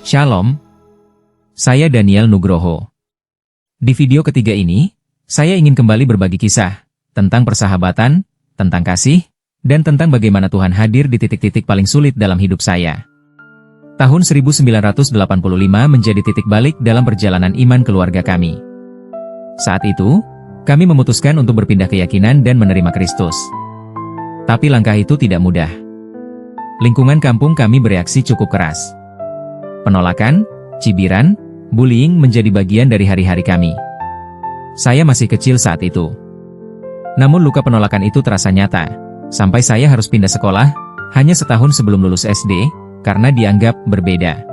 Shalom. Saya Daniel Nugroho. Di video ketiga ini, saya ingin kembali berbagi kisah tentang persahabatan, tentang kasih, dan tentang bagaimana Tuhan hadir di titik-titik paling sulit dalam hidup saya. Tahun 1985 menjadi titik balik dalam perjalanan iman keluarga kami. Saat itu, kami memutuskan untuk berpindah keyakinan dan menerima Kristus. Tapi langkah itu tidak mudah. Lingkungan kampung kami bereaksi cukup keras. Penolakan, cibiran, bullying menjadi bagian dari hari-hari kami. Saya masih kecil saat itu. Namun luka penolakan itu terasa nyata, sampai saya harus pindah sekolah, hanya setahun sebelum lulus SD, karena dianggap berbeda.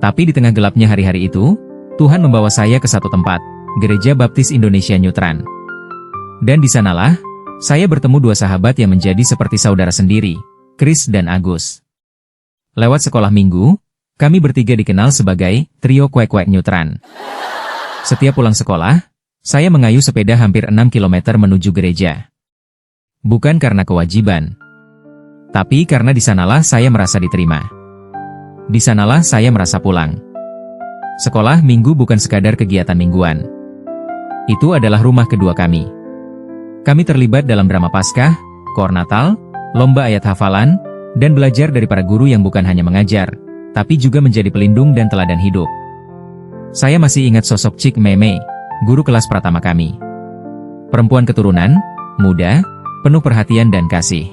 Tapi di tengah gelapnya hari-hari itu, Tuhan membawa saya ke satu tempat, Gereja Baptis Indonesia Nyutran. Dan di sanalah, saya bertemu dua sahabat yang menjadi seperti saudara sendiri, Chris dan Agus. Lewat sekolah minggu, kami bertiga dikenal sebagai trio kuek-kuek Nyutran. Setiap pulang sekolah, saya mengayuh sepeda hampir 6 km menuju gereja. Bukan karena kewajiban, tapi karena di sanalah saya merasa diterima. Di sanalah saya merasa pulang. Sekolah minggu bukan sekadar kegiatan mingguan. Itu adalah rumah kedua kami. Kami terlibat dalam drama Paskah, Koor Natal, lomba ayat hafalan, dan belajar dari para guru yang bukan hanya mengajar, tapi juga menjadi pelindung dan teladan hidup. Saya masih ingat sosok Cik Meme, guru kelas pertama kami. Perempuan keturunan, muda, penuh perhatian dan kasih.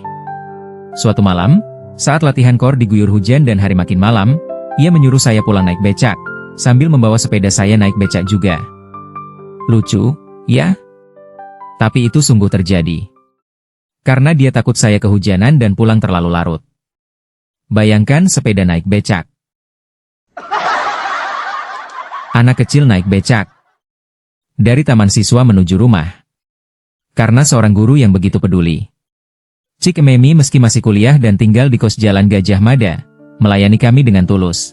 Suatu malam, saat latihan koor diguyur hujan dan hari makin malam, ia menyuruh saya pulang naik becak, sambil membawa sepeda saya naik becak juga. Lucu, ya? Tapi itu sungguh terjadi. Karena dia takut saya kehujanan dan pulang terlalu larut. Bayangkan sepeda naik becak. Anak kecil naik becak. Dari taman siswa menuju rumah. Karena seorang guru yang begitu peduli. Cik Memi meski masih kuliah dan tinggal di kos Jalan Gajah Mada, melayani kami dengan tulus.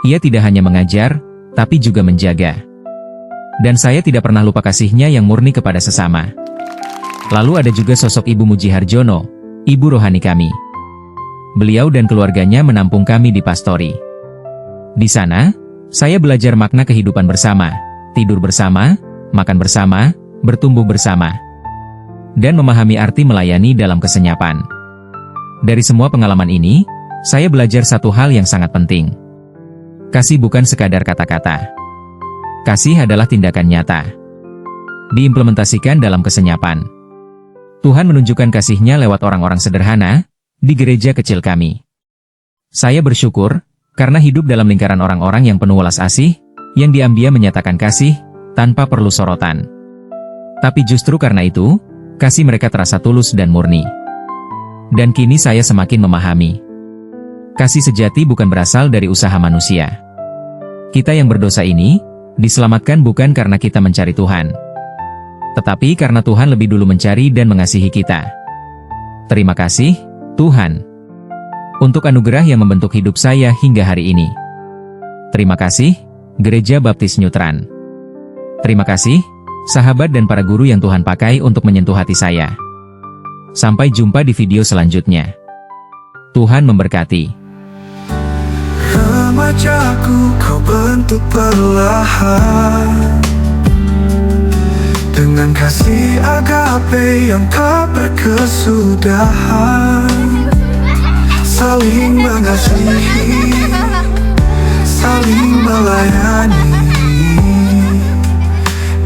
Ia tidak hanya mengajar, tapi juga menjaga. Dan saya tidak pernah lupa kasihnya yang murni kepada sesama. Lalu ada juga sosok Ibu Muji Harjono, ibu rohani kami. Beliau dan keluarganya menampung kami di pastori. Di sana, saya belajar makna kehidupan bersama, tidur bersama, makan bersama, bertumbuh bersama, dan memahami arti melayani dalam kesenyapan. Dari semua pengalaman ini, saya belajar satu hal yang sangat penting. Kasih bukan sekadar kata-kata. Kasih adalah tindakan nyata. Diimplementasikan dalam kesenyapan. Tuhan menunjukkan kasih-Nya lewat orang-orang sederhana, di gereja kecil kami. Saya bersyukur, karena hidup dalam lingkaran orang-orang yang penuh welas asih, yang diam-diam menyatakan kasih, tanpa perlu sorotan. Tapi justru karena itu, kasih mereka terasa tulus dan murni. Dan kini saya semakin memahami. Kasih sejati bukan berasal dari usaha manusia. Kita yang berdosa ini, diselamatkan bukan karena kita mencari Tuhan. Tetapi karena Tuhan lebih dulu mencari dan mengasihi kita. Terima kasih, Tuhan, untuk anugerah yang membentuk hidup saya hingga hari ini. Terima kasih, Gereja Baptis Nyutran. Terima kasih, sahabat dan para guru yang Tuhan pakai untuk menyentuh hati saya. Sampai jumpa di video selanjutnya. Tuhan memberkati. Remajaku kau bentuk perlahan, dengan kasih agape yang tak berkesudahan. Saling mengasihi, saling melayani.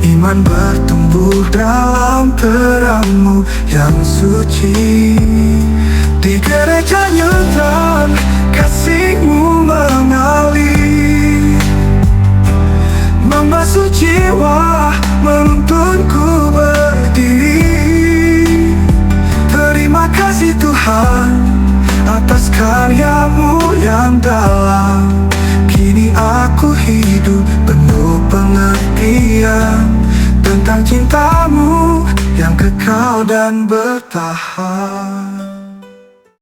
Iman bertumbuh dalam terang-Mu yang suci. Di gereja Nyutran, kasih-Mu mengalir, membasuh jiwa, menuntunku berdiri. Terima kasih Tuhan, atas karya-Mu yang dalam. Kini aku hidup penuh pengertian tentang cinta-Mu yang kekal dan bertahan.